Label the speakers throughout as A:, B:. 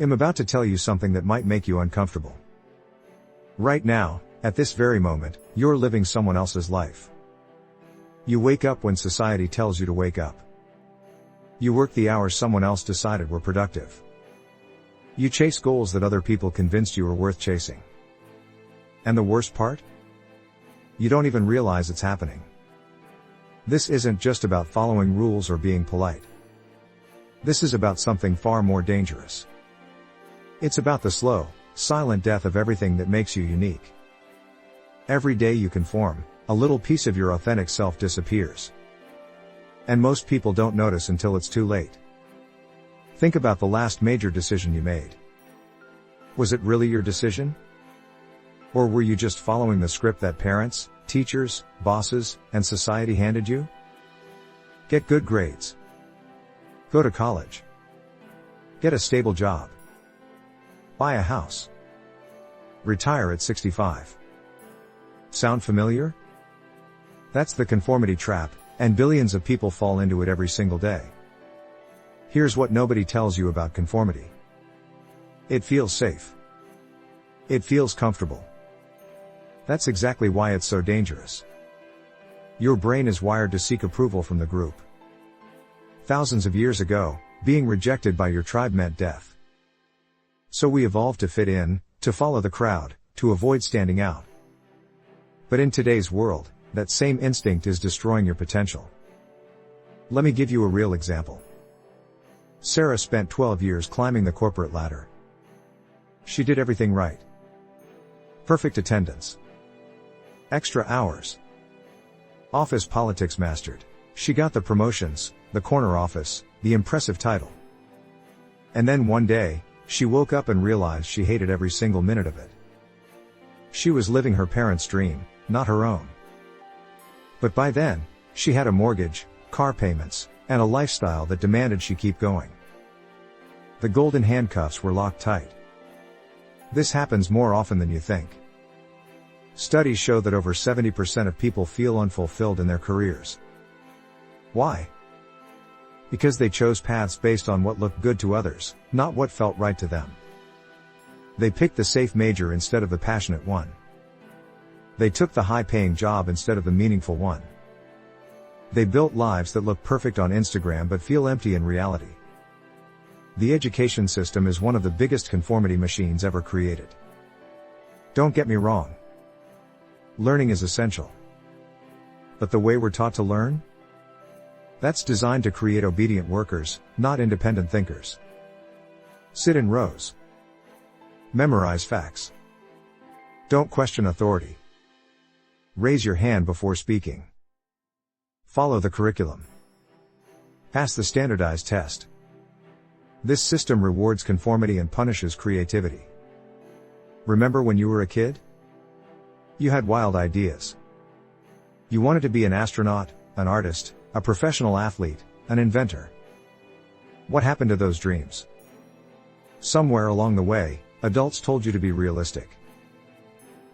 A: I'm about to tell you something that might make you uncomfortable. Right now, at this very moment, you're living someone else's life. You wake up when society tells you to wake up. You work the hours someone else decided were productive. You chase goals that other people convinced you are worth chasing. And the worst part? You don't even realize it's happening. This isn't just about following rules or being polite. This is about something far more dangerous. It's about the slow, silent death of everything that makes you unique. Every day you conform, a little piece of your authentic self disappears. And most people don't notice until it's too late. Think about the last major decision you made. Was it really your decision? Or were you just following the script that parents, teachers, bosses, and society handed you? Get good grades. Go to college. Get a stable job. Buy a house. Retire at 65. Sound familiar? That's the conformity trap, and billions of people fall into it every single day. Here's what nobody tells you about conformity. It feels safe. It feels comfortable. That's exactly why it's so dangerous. Your brain is wired to seek approval from the group. Thousands of years ago, being rejected by your tribe meant death. So we evolved to fit in, to follow the crowd, to avoid standing out. But in today's world, that same instinct is destroying your potential. Let me give you a real example. Sarah spent 12 years climbing the corporate ladder. She did everything right. Perfect attendance. Extra hours. Office politics mastered. She got the promotions, the corner office, the impressive title. And then one day, she woke up and realized she hated every single minute of it. She was living her parents' dream, not her own. But by then, she had a mortgage, car payments, and a lifestyle that demanded she keep going. The golden handcuffs were locked tight. This happens more often than you think. Studies show that over 70% of people feel unfulfilled in their careers. Why? Because they chose paths based on what looked good to others, not what felt right to them. They picked the safe major instead of the passionate one. They took the high-paying job instead of the meaningful one. They built lives that look perfect on Instagram but feel empty in reality. The education system is one of the biggest conformity machines ever created. Don't get me wrong. Learning is essential. But the way we're taught to learn? That's designed to create obedient workers, not independent thinkers. Sit in rows. Memorize facts. Don't question authority. Raise your hand before speaking. Follow the curriculum. Pass the standardized test. This system rewards conformity and punishes creativity. Remember when you were a kid? You had wild ideas. You wanted to be an astronaut, an artist, a professional athlete, an inventor. What happened to those dreams? Somewhere along the way, adults told you to be realistic.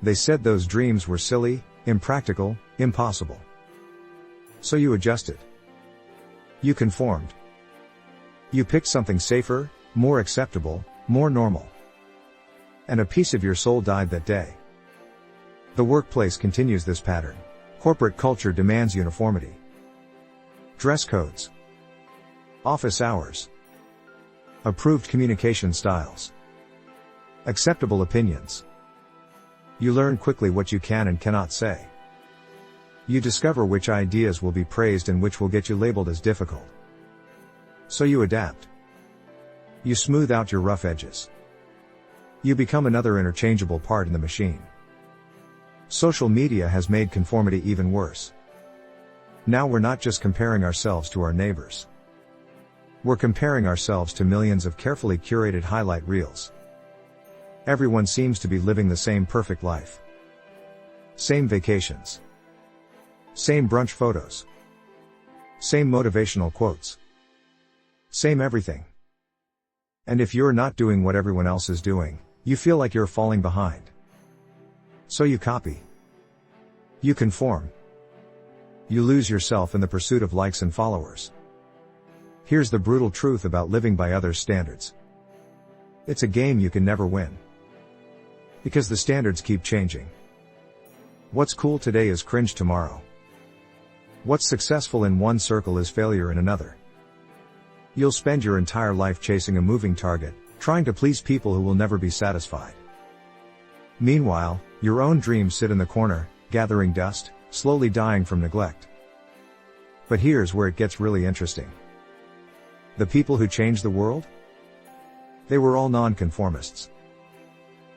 A: They said those dreams were silly, impractical, impossible. So you adjusted. You conformed. You picked something safer, more acceptable, more normal. And a piece of your soul died that day. The workplace continues this pattern. Corporate culture demands uniformity. Dress codes. Office hours. Approved communication styles. Acceptable opinions. You learn quickly what you can and cannot say. You discover which ideas will be praised and which will get you labeled as difficult. So you adapt. You smooth out your rough edges. You become another interchangeable part in the machine. Social media has made conformity even worse. Now we're not just comparing ourselves to our neighbors. We're comparing ourselves to millions of carefully curated highlight reels. Everyone seems to be living the same perfect life. Same vacations. Same brunch photos. Same motivational quotes. Same everything. And if you're not doing what everyone else is doing, you feel like you're falling behind. So you copy. You conform. You lose yourself in the pursuit of likes and followers. Here's the brutal truth about living by others' standards. It's a game you can never win. Because the standards keep changing. What's cool today is cringe tomorrow. What's successful in one circle is failure in another. You'll spend your entire life chasing a moving target, trying to please people who will never be satisfied. Meanwhile, your own dreams sit in the corner, gathering dust, slowly dying from neglect. But here's where it gets really interesting. The people who changed the world? They were all nonconformists.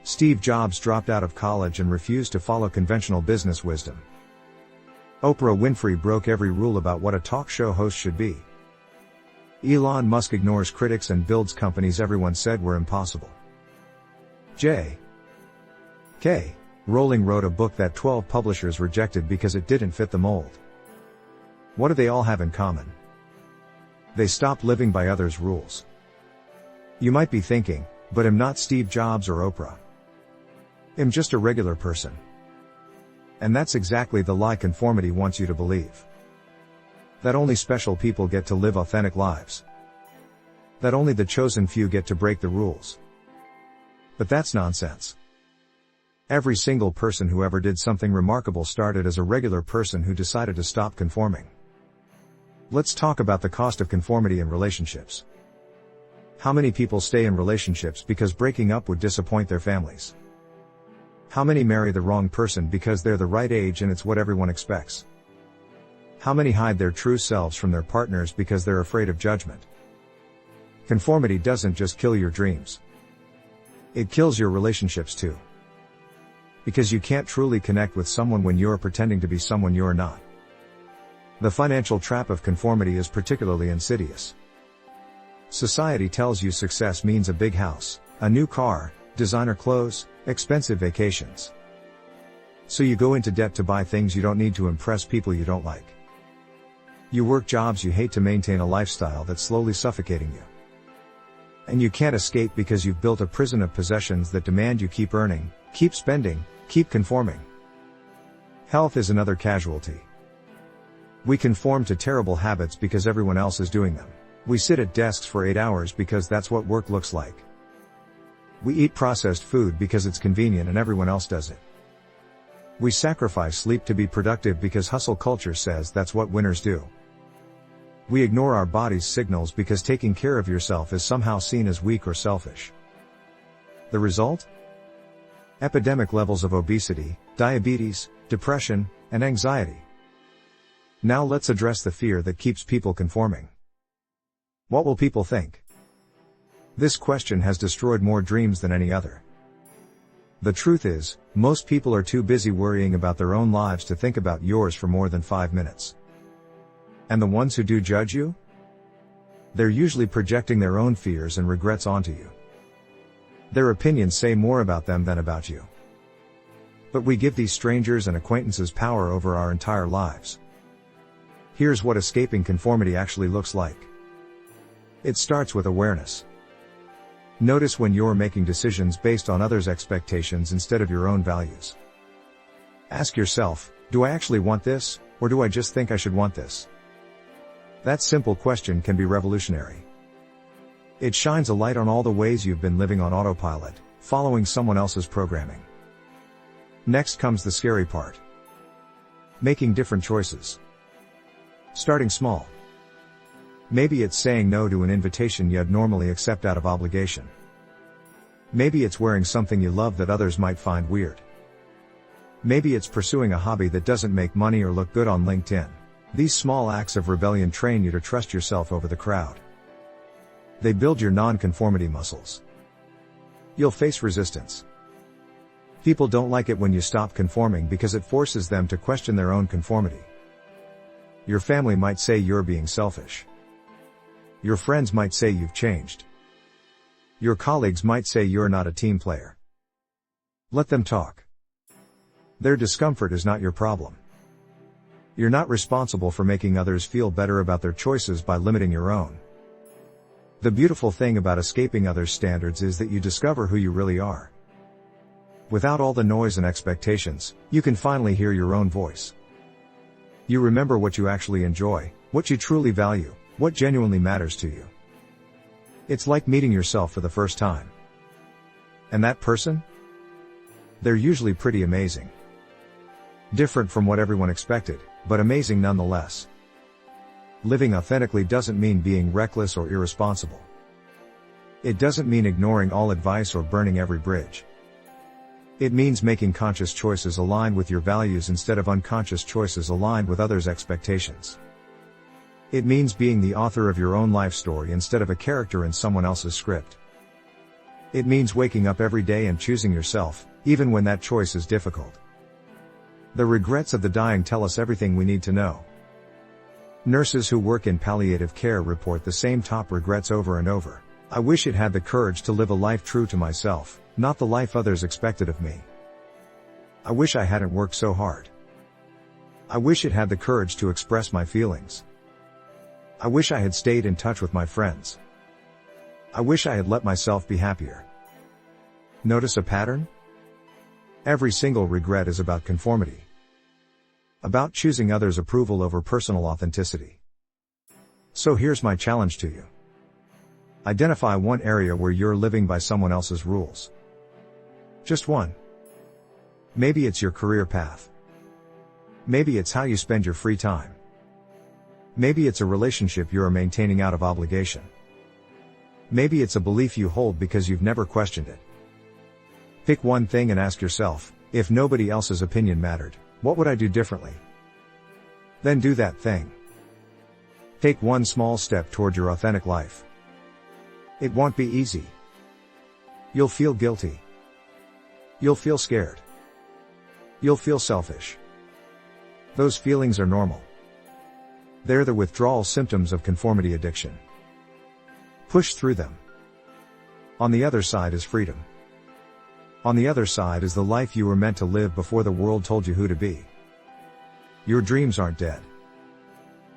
A: Steve Jobs dropped out of college and refused to follow conventional business wisdom. Oprah Winfrey broke every rule about what a talk show host should be. Elon Musk ignores critics and builds companies everyone said were impossible. J.K. Rowling wrote a book that 12 publishers rejected because it didn't fit the mold. What do they all have in common? They stopped living by others' rules. You might be thinking, but I'm not Steve Jobs or Oprah. I'm just a regular person. And that's exactly the lie conformity wants you to believe. That only special people get to live authentic lives. That only the chosen few get to break the rules. But that's nonsense. Every single person who ever did something remarkable started as a regular person who decided to stop conforming. Let's talk about the cost of conformity in relationships. How many people stay in relationships because breaking up would disappoint their families? How many marry the wrong person because they're the right age and it's what everyone expects? How many hide their true selves from their partners because they're afraid of judgment? Conformity doesn't just kill your dreams. It kills your relationships too. Because you can't truly connect with someone when you're pretending to be someone you're not. The financial trap of conformity is particularly insidious. Society tells you success means a big house, a new car, designer clothes, expensive vacations. So you go into debt to buy things you don't need to impress people you don't like. You work jobs you hate to maintain a lifestyle that's slowly suffocating you. And you can't escape because you've built a prison of possessions that demand you keep earning, keep spending, keep conforming. Health is another casualty. We conform to terrible habits because everyone else is doing them. We sit at desks for 8 hours because that's what work looks like. We eat processed food because it's convenient and everyone else does it. We sacrifice sleep to be productive because hustle culture says that's what winners do. We ignore our body's signals because taking care of yourself is somehow seen as weak or selfish. The result? Epidemic levels of obesity, diabetes, depression, and anxiety. Now let's address the fear that keeps people conforming. What will people think? This question has destroyed more dreams than any other. The truth is, most people are too busy worrying about their own lives to think about yours for more than 5 minutes. And the ones who do judge you? They're usually projecting their own fears and regrets onto you. Their opinions say more about them than about you. But we give these strangers and acquaintances power over our entire lives. Here's what escaping conformity actually looks like. It starts with awareness. Notice when you're making decisions based on others' expectations instead of your own values. Ask yourself, do I actually want this, or do I just think I should want this? That simple question can be revolutionary. It shines a light on all the ways you've been living on autopilot, following someone else's programming. Next comes the scary part. Making different choices. Starting small. Maybe it's saying no to an invitation you'd normally accept out of obligation. Maybe it's wearing something you love that others might find weird. Maybe it's pursuing a hobby that doesn't make money or look good on LinkedIn. These small acts of rebellion train you to trust yourself over the crowd. They build your non-conformity muscles. You'll face resistance. People don't like it when you stop conforming because it forces them to question their own conformity. Your family might say you're being selfish. Your friends might say you've changed. Your colleagues might say you're not a team player. Let them talk. Their discomfort is not your problem. You're not responsible for making others feel better about their choices by limiting your own. The beautiful thing about escaping others' standards is that you discover who you really are. Without all the noise and expectations, you can finally hear your own voice. You remember what you actually enjoy, what you truly value, what genuinely matters to you. It's like meeting yourself for the first time. And that person? They're usually pretty amazing. Different from what everyone expected, but amazing nonetheless. Living authentically doesn't mean being reckless or irresponsible. It doesn't mean ignoring all advice or burning every bridge. It means making conscious choices aligned with your values instead of unconscious choices aligned with others' expectations. It means being the author of your own life story instead of a character in someone else's script. It means waking up every day and choosing yourself, even when that choice is difficult. The regrets of the dying tell us everything we need to know. Nurses who work in palliative care report the same top regrets over and over. I wish it had the courage to live a life true to myself, not the life others expected of me. I wish I hadn't worked so hard. I wish it had the courage to express my feelings. I wish I had stayed in touch with my friends. I wish I had let myself be happier. Notice a pattern? Every single regret is about conformity. About choosing others' approval over personal authenticity. So here's my challenge to you. Identify one area where you're living by someone else's rules. Just one. Maybe it's your career path. Maybe it's how you spend your free time. Maybe it's a relationship you are maintaining out of obligation. Maybe it's a belief you hold because you've never questioned it. Pick one thing and ask yourself, if nobody else's opinion mattered, what would I do differently? Then do that thing. Take one small step toward your authentic life. It won't be easy. You'll feel guilty. You'll feel scared. You'll feel selfish. Those feelings are normal. They're the withdrawal symptoms of conformity addiction. Push through them. On the other side is freedom. On the other side is the life you were meant to live before the world told you who to be. Your dreams aren't dead.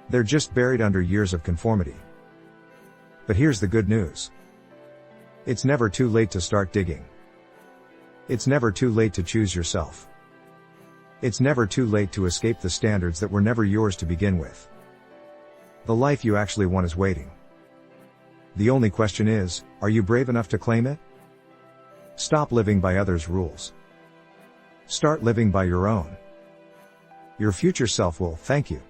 A: They're just buried under years of conformity. But here's the good news. It's never too late to start digging. It's never too late to choose yourself. It's never too late to escape the standards that were never yours to begin with. The life you actually want is waiting. The only question is, are you brave enough to claim it? Stop living by others' rules. Start living by your own. Your future self will thank you.